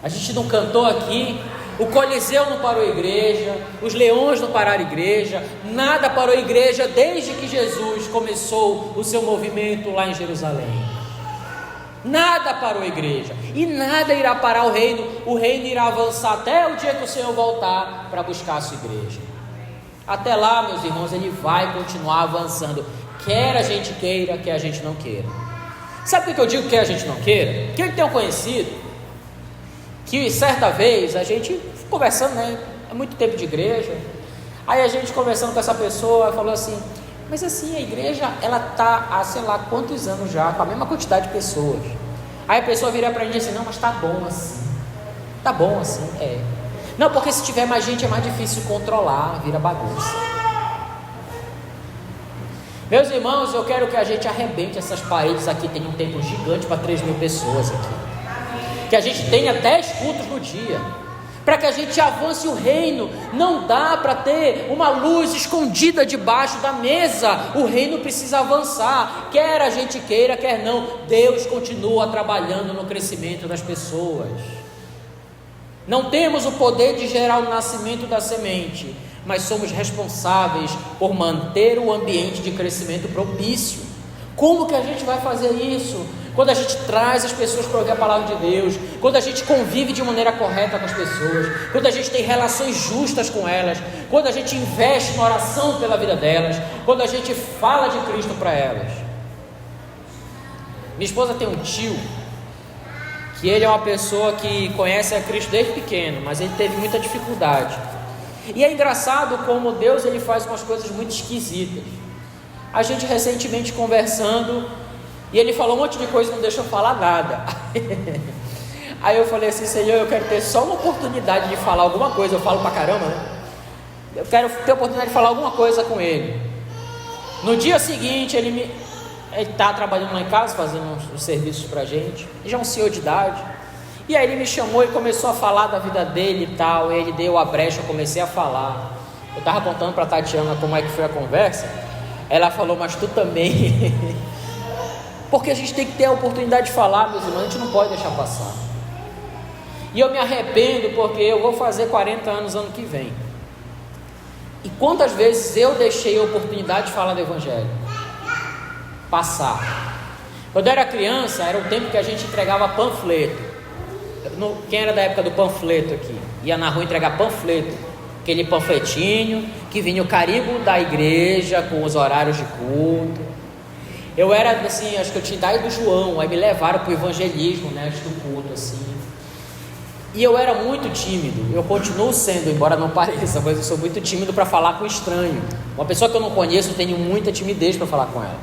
A gente não cantou aqui, o Coliseu não parou a igreja, os leões não pararam a igreja, nada parou a igreja desde que Jesus começou o seu movimento lá em Jerusalém. Nada parou a igreja e nada irá parar o reino irá avançar até o dia que o Senhor voltar para buscar a sua igreja. Até lá, meus irmãos, ele vai continuar avançando, quer a gente queira, quer a gente não queira. Sabe por que eu digo que a gente não queira? Que eu tenho conhecido que certa vez a gente conversando, né, há muito tempo de igreja, aí a gente conversando com essa pessoa falou assim: mas assim, a igreja ela está há sei lá quantos anos já, com a mesma quantidade de pessoas. Aí a pessoa vira para a gente assim: não, mas tá bom assim, é. Não, porque se tiver mais gente é mais difícil controlar, vira bagunça. Meus irmãos, eu quero que a gente arrebente essas paredes aqui, tem um templo gigante para 3.000 pessoas aqui. Que a gente tenha 10 cultos no dia, para que a gente avance o reino. Não dá para ter uma luz escondida debaixo da mesa. O reino precisa avançar, quer a gente queira, quer não. Deus continua trabalhando no crescimento das pessoas. Não temos o poder de gerar o nascimento da semente, mas somos responsáveis por manter o ambiente de crescimento propício. Como que a gente vai fazer isso? Quando a gente traz as pessoas para ouvir a palavra de Deus, quando a gente convive de maneira correta com as pessoas, quando a gente tem relações justas com elas, quando a gente investe na oração pela vida delas, quando a gente fala de Cristo para elas. Minha esposa tem um tio, que ele é uma pessoa que conhece a Cristo desde pequeno, mas ele teve muita dificuldade. E é engraçado como Deus ele faz umas coisas muito esquisitas. A gente recentemente conversando, e ele falou um monte de coisa, não deixa eu falar nada. Aí eu falei assim: Senhor, eu quero ter só uma oportunidade de falar alguma coisa. Eu falo pra caramba, né? Eu quero ter a oportunidade de falar alguma coisa com ele. No dia seguinte, ele tá trabalhando lá em casa, fazendo uns serviços pra gente. Já é um senhor de idade. E aí ele me chamou e começou a falar da vida dele e tal. E ele deu a brecha, eu comecei a falar. Eu tava contando pra Tatiana como é que foi a conversa. Ela falou: mas tu também. Porque a gente tem que ter a oportunidade de falar, meus irmãos, a gente não pode deixar passar. E eu me arrependo porque eu vou fazer 40 anos ano que vem. E quantas vezes eu deixei a oportunidade de falar do Evangelho passar? Quando eu era criança, era o tempo que a gente entregava panfleto. Quem era da época do panfleto aqui? Ia na rua entregar panfleto. Aquele panfletinho que vinha o carimbo da igreja com os horários de culto. Eu era assim, acho que eu tinha idade do João, aí me levaram para o evangelismo, né, antes do culto, assim. E eu era muito tímido, eu continuo sendo, embora não pareça, mas eu sou muito tímido para falar com estranho. Uma pessoa que eu não conheço, eu tenho muita timidez para falar com ela.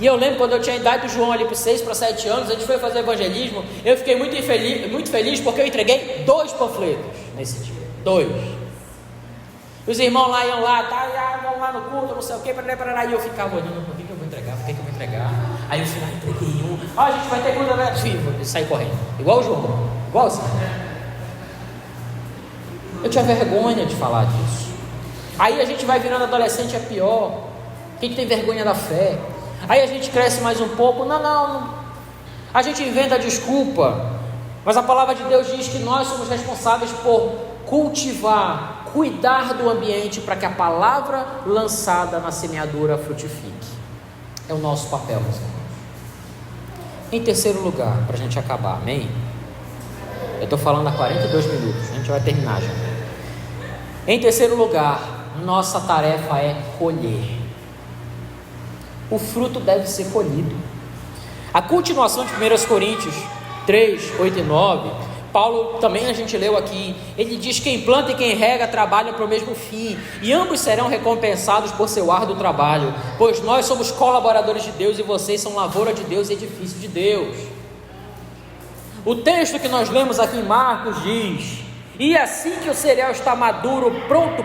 E eu lembro quando eu tinha a idade do João ali, por 6 para 7 anos, a gente foi fazer evangelismo, eu fiquei muito feliz porque eu entreguei 2 panfletos nesse dia, 2. Os irmãos lá iam lá, vão lá no culto, não sei o que, e eu ficava olhando: por que eu vou entregar? Por que eu vou entregar? Aí eu fui lá, entreguei um. A gente vai ter culto, né? E saí correndo, igual o João, igual assim. Eu tinha vergonha de falar disso. Aí a gente vai virando adolescente, é pior. Quem tem vergonha da fé? Aí a gente cresce mais um pouco, não. A gente inventa desculpa. Mas a palavra de Deus diz que nós somos responsáveis por cultivar, cuidar do ambiente para que a palavra lançada na semeadura frutifique. É o nosso papel, meus irmãos. Em terceiro lugar, para a gente acabar, amém? Eu estou falando há 42 minutos, a gente vai terminar já. Em terceiro lugar, nossa tarefa é colher. O fruto deve ser colhido. A continuação de 1 Coríntios 3, 8 e 9, Paulo, também a gente leu aqui, ele diz: quem planta e quem rega trabalham para o mesmo fim, e ambos serão recompensados por seu árduo trabalho, pois nós somos colaboradores de Deus e vocês são lavoura de Deus e edifício de Deus. O texto que nós lemos aqui em Marcos diz: e assim que o cereal está maduro,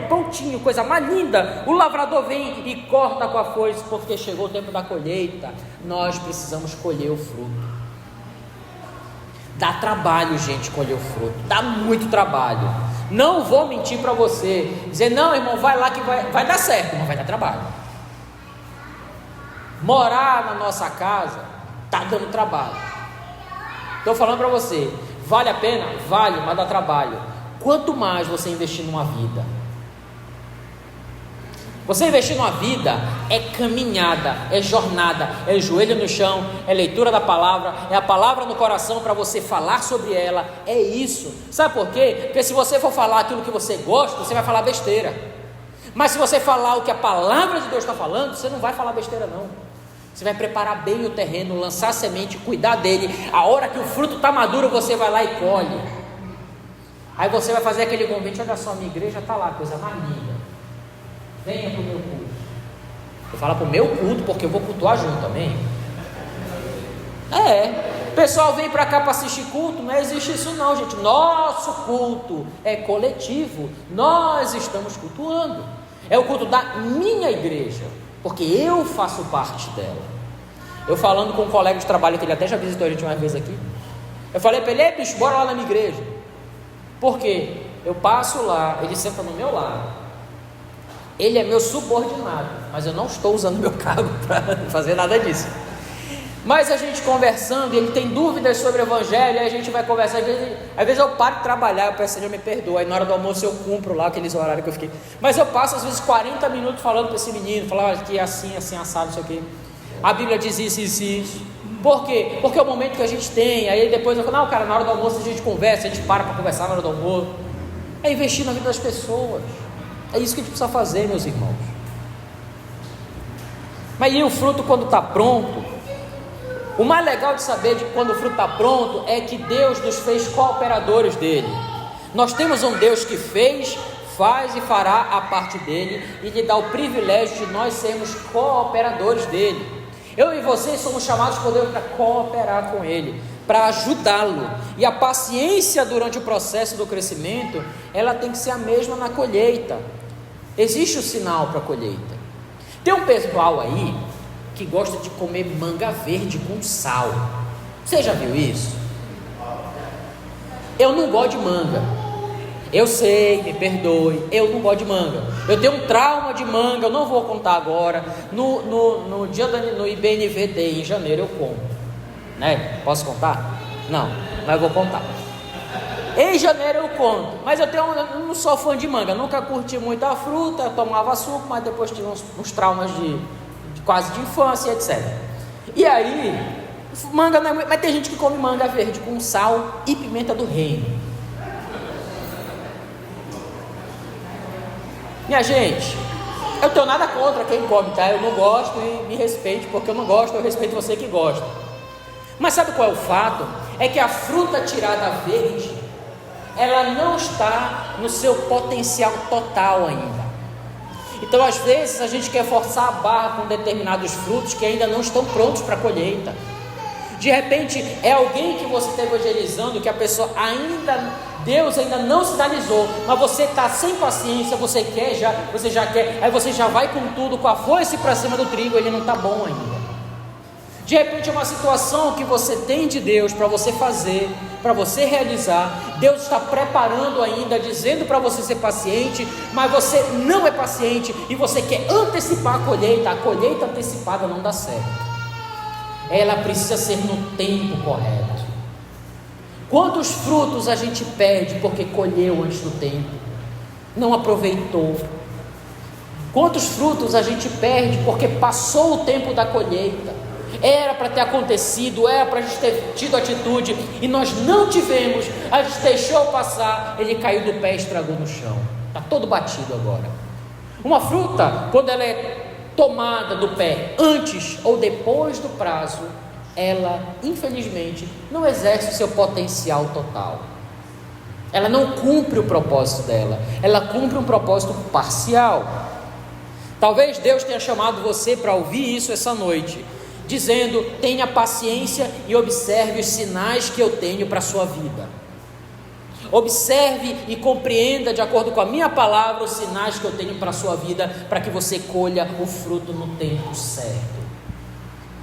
prontinho, coisa mais linda, o lavrador vem e corta com a foice, porque chegou o tempo da colheita. Nós precisamos colher o fruto. Dá trabalho, gente, colher o fruto, dá muito trabalho. Não vou mentir para você, dizer: não, irmão, vai lá que vai dar certo, mas vai dar trabalho. Morar na nossa casa está dando trabalho. Estou falando para você, vale a pena? Vale, mas dá trabalho. Quanto mais você investir numa vida. Você investir numa vida é caminhada, é jornada, é joelho no chão, é leitura da palavra, é a palavra no coração para você falar sobre ela, é isso. Sabe por quê? Porque se você for falar aquilo que você gosta, você vai falar besteira. Mas se você falar o que a palavra de Deus está falando, você não vai falar besteira não. Você vai preparar bem o terreno, lançar a semente, cuidar dele. A hora que o fruto está maduro, você vai lá e colhe. Aí você vai fazer aquele convite: olha só, minha igreja está lá, coisa mais linda. Venha para o meu culto. Eu falo para o meu culto porque eu vou cultuar junto, amém? O pessoal vem para cá para assistir culto, não existe isso não, gente. Nosso culto é coletivo, nós estamos cultuando. É o culto da minha igreja, porque eu faço parte dela. Eu falando com um colega de trabalho, que ele até já visitou a gente uma vez aqui, eu falei para ele: ei, bicho, bora lá na minha igreja. Por quê? Eu passo lá, ele senta no meu lado. Ele é meu subordinado, mas eu não estou usando meu cargo para fazer nada disso. Mas a gente conversando, ele tem dúvidas sobre o evangelho, aí a gente vai conversar. Às vezes eu paro de trabalhar, eu peço: Senhor, me perdoa. Aí na hora do almoço eu cumpro lá aqueles horários que eu fiquei. Mas eu passo às vezes 40 minutos falando para esse menino, falar que é assim, assado, não sei o quê. A Bíblia diz isso, isso, isso. Por quê? Porque é o momento que a gente tem. Aí depois eu falo, não, cara, na hora do almoço a gente conversa, a gente para conversar na hora do almoço. É investir na vida das pessoas. É isso que a gente precisa fazer, meus irmãos. Mas e o fruto quando está pronto? O mais legal de saber de quando o fruto está pronto é que Deus nos fez cooperadores dele. Nós temos um Deus que fez, faz e fará a parte dele, e lhe dá o privilégio de nós sermos cooperadores dele. Eu e vocês somos chamados por Deus para cooperar com ele, para ajudá-lo. E a paciência durante o processo do crescimento, ela tem que ser a mesma na colheita. Existe o sinal para a colheita. Tem um pessoal aí que gosta de comer manga verde com sal. Você já viu isso? Eu não gosto de manga. Eu sei, me perdoe, eu não gosto de manga. Eu tenho um trauma de manga, eu não vou contar agora. No dia no IBNV Day, em janeiro, eu como, né? Posso contar? Não, mas eu vou contar. Em janeiro eu conto, mas eu não sou fã de manga, nunca curti muito a fruta, tomava suco, mas depois tive uns traumas de quase de infância, etc. E aí, manga não é muito, mas tem gente que come manga verde com sal e pimenta do reino. Minha gente, eu tenho nada contra quem come, tá? Eu não gosto e me respeite, porque eu não gosto, eu respeito você que gosta. Mas sabe qual é o fato? É que a fruta tirada verde, ela não está no seu potencial total ainda. Então às vezes a gente quer forçar a barra com determinados frutos que ainda não estão prontos para a colheita. De repente é alguém que você está evangelizando, que a pessoa Deus ainda não sinalizou, mas você está sem paciência, você já quer, aí você já vai com tudo, com a foice para cima do trigo, ele não está bom ainda. De repente é uma situação que você tem de Deus para você fazer, para você realizar. Deus está preparando ainda, dizendo para você ser paciente, mas você não é paciente e você quer antecipar a colheita. A colheita antecipada não dá certo. Ela precisa ser no tempo correto. Quantos frutos a gente perde porque colheu antes do tempo, não aproveitou? Quantos frutos a gente perde porque passou o tempo da colheita? Era para ter acontecido, era para a gente ter tido atitude e nós não tivemos, a gente deixou passar, ele caiu do pé e estragou no chão, está todo batido agora. Uma fruta, quando ela é tomada do pé antes ou depois do prazo, ela infelizmente não exerce o seu potencial total. Ela não cumpre o propósito dela, ela cumpre um propósito parcial. Talvez Deus tenha chamado você para ouvir isso essa noite, dizendo: tenha paciência e observe os sinais que eu tenho para a sua vida. Observe e compreenda de acordo com a minha palavra os sinais que eu tenho para a sua vida, para que você colha o fruto no tempo certo.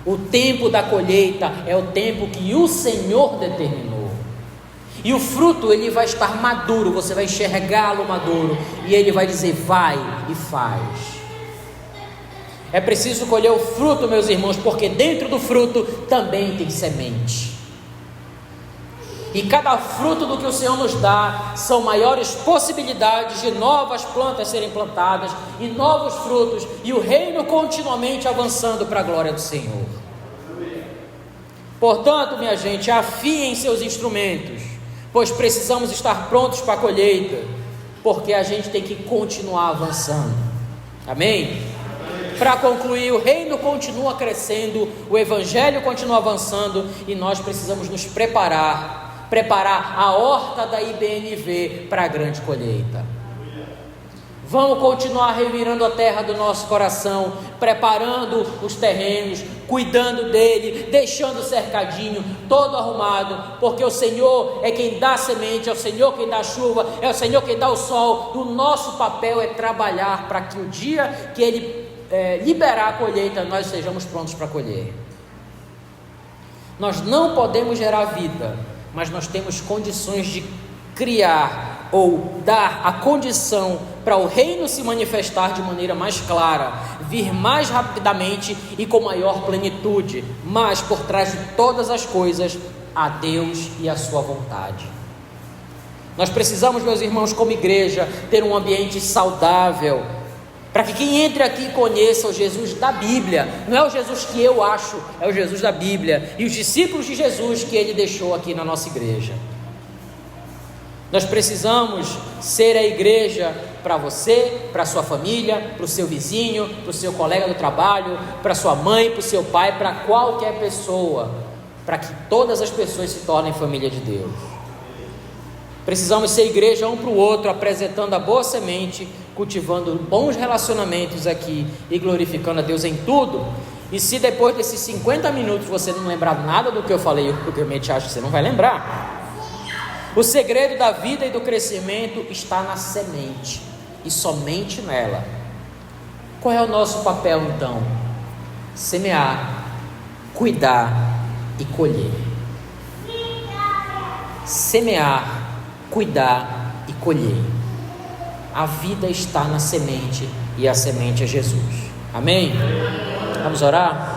O tempo da colheita é o tempo que o Senhor determinou. E o fruto ele vai estar maduro, você vai enxergá-lo maduro, e ele vai dizer: vai e faz. É preciso colher o fruto, meus irmãos, porque dentro do fruto também tem semente. E cada fruto do que o Senhor nos dá são maiores possibilidades de novas plantas serem plantadas e novos frutos, e o reino continuamente avançando para a glória do Senhor. Portanto, minha gente, afiem seus instrumentos, pois precisamos estar prontos para a colheita, porque a gente tem que continuar avançando. Amém? Para concluir, o reino continua crescendo, o evangelho continua avançando, e nós precisamos nos preparar a horta da IBNV para a grande colheita. Vamos continuar revirando a terra do nosso coração, preparando os terrenos, cuidando dele, deixando o cercadinho todo arrumado, porque o Senhor é quem dá semente, é o Senhor quem dá a chuva, é o Senhor quem dá o sol. O nosso papel é trabalhar para que o dia que ele liberar a colheita, nós estejamos prontos para colher. Nós não podemos gerar vida, mas nós temos condições de criar ou dar a condição para o reino se manifestar de maneira mais clara, vir mais rapidamente e com maior plenitude, mas por trás de todas as coisas, a Deus e a sua vontade. Nós precisamos, meus irmãos, como igreja, ter um ambiente saudável, para que quem entre aqui conheça o Jesus da Bíblia. Não é o Jesus que eu acho, é o Jesus da Bíblia e os discípulos de Jesus que ele deixou aqui na nossa igreja. Nós precisamos ser a igreja para você, para a sua família, para o seu vizinho, para o seu colega do trabalho, para sua mãe, para o seu pai, para qualquer pessoa, para que todas as pessoas se tornem família de Deus. Precisamos ser igreja um para o outro, apresentando a boa semente, cultivando bons relacionamentos aqui e glorificando a Deus em tudo. E se depois desses 50 minutos você não lembrar nada do que eu falei, eu realmente acho que você não vai lembrar. O segredo da vida e do crescimento está na semente e somente nela. Qual é o nosso papel então? Semear, cuidar e colher. Semear, cuidar e colher. A vida está na semente e a semente é Jesus. Amém? Vamos orar?